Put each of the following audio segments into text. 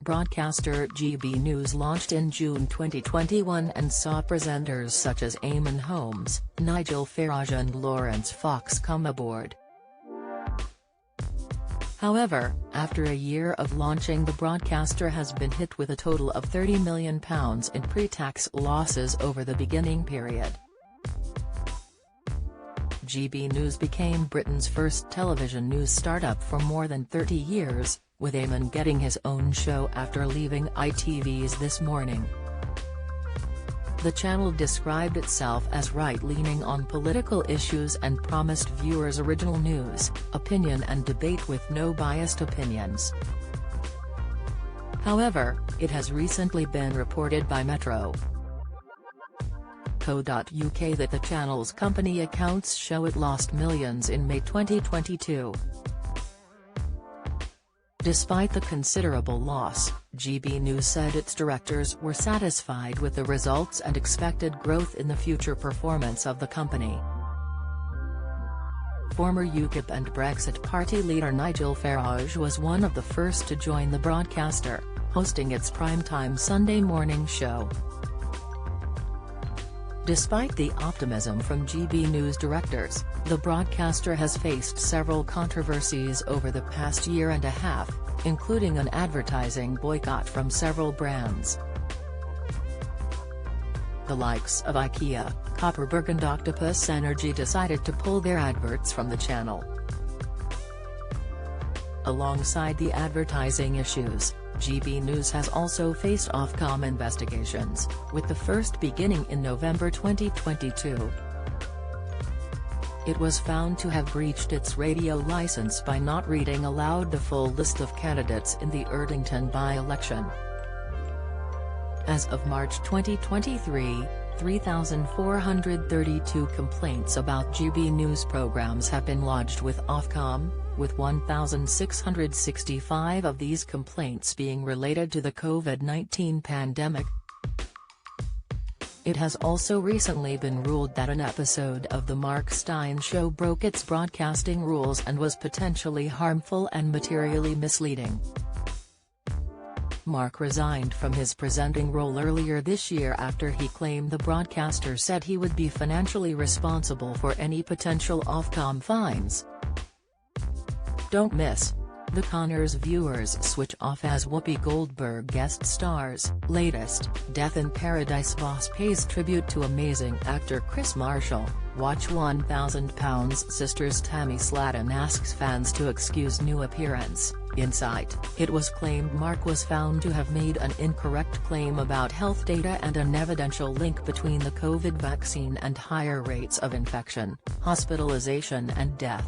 Broadcaster GB News launched in June 2021 and saw presenters such as Eamonn Holmes, Nigel Farage and Laurence Fox come aboard. However, after a year of launching, the broadcaster has been hit with a total of £30 million in pre-tax losses over the beginning period. GB News became Britain's first television news startup for more than 30 years, with Eamonn getting his own show after leaving ITV's This Morning. The channel described itself as right-leaning on political issues and promised viewers original news, opinion and debate with no biased opinions. However, it has recently been reported by Metro.co.uk that the channel's company accounts show it lost millions in May 2022. Despite the considerable loss, GB News said its directors were satisfied with the results and expected growth in the future performance of the company. Former UKIP and Brexit Party leader Nigel Farage was one of the first to join the broadcaster, hosting its primetime Sunday morning show. Despite the optimism from GB News directors, the broadcaster has faced several controversies over the past year and a half, including an advertising boycott from several brands. The likes of IKEA, Kopparberg and Octopus Energy decided to pull their adverts from the channel. Alongside the advertising issues, GB News has also faced Ofcom investigations, with the first beginning in November 2022. It was found to have breached its radio license by not reading aloud the full list of candidates in the Erdington by-election. As of March 2023, 3,432 complaints about GB News programs have been lodged with Ofcom, with 1,665 of these complaints being related to the COVID-19 pandemic. It has also recently been ruled that an episode of The Mark Steyn Show broke its broadcasting rules and was potentially harmful and materially misleading. Mark resigned from his presenting role earlier this year after he claimed the broadcaster said he would be financially responsible for any potential Ofcom fines. Don't miss The Conners viewers switch off as Whoopi Goldberg guest stars. Latest, Death in Paradise boss pays tribute to amazing actor Chris Marshall. Watch £1,000 Sisters Tammy Slaton asks fans to excuse new appearance. Insight, it was claimed Mark was found to have made an incorrect claim about health data and an evidential link between the COVID vaccine and higher rates of infection, hospitalization and death.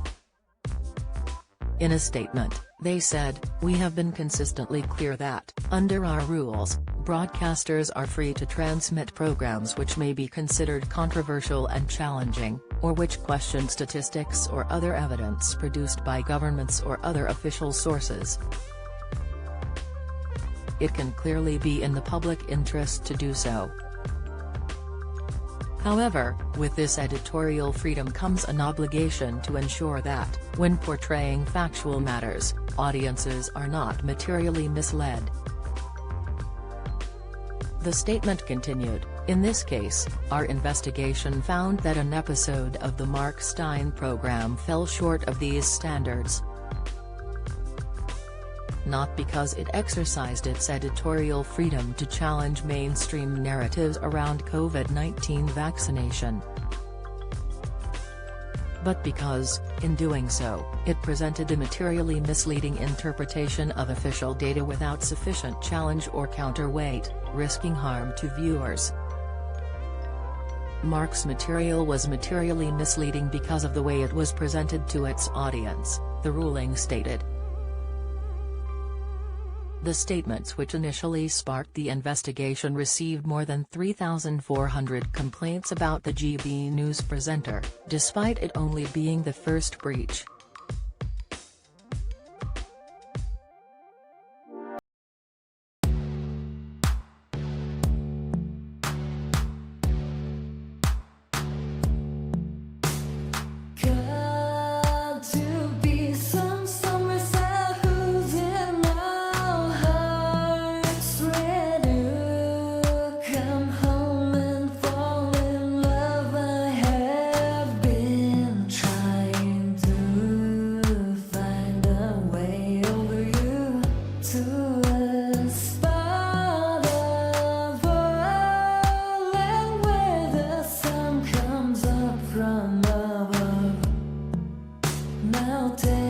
In a statement, they said, "We have been consistently clear that, under our rules, broadcasters are free to transmit programs which may be considered controversial and challenging, or which question statistics or other evidence produced by governments or other official sources. It can clearly be in the public interest to do so." However, with this editorial freedom comes an obligation to ensure that, when portraying factual matters, audiences are not materially misled. The statement continued, "In this case, our investigation found that an episode of the Mark Steyn program fell short of these standards. Not because it exercised its editorial freedom to challenge mainstream narratives around COVID-19 vaccination, but because, in doing so, it presented a materially misleading interpretation of official data without sufficient challenge or counterweight, risking harm to viewers." Mark's material was materially misleading because of the way it was presented to its audience, the ruling stated. The statements which initially sparked the investigation received more than 3,400 complaints about the GB News presenter, despite it only being the first breach. melted.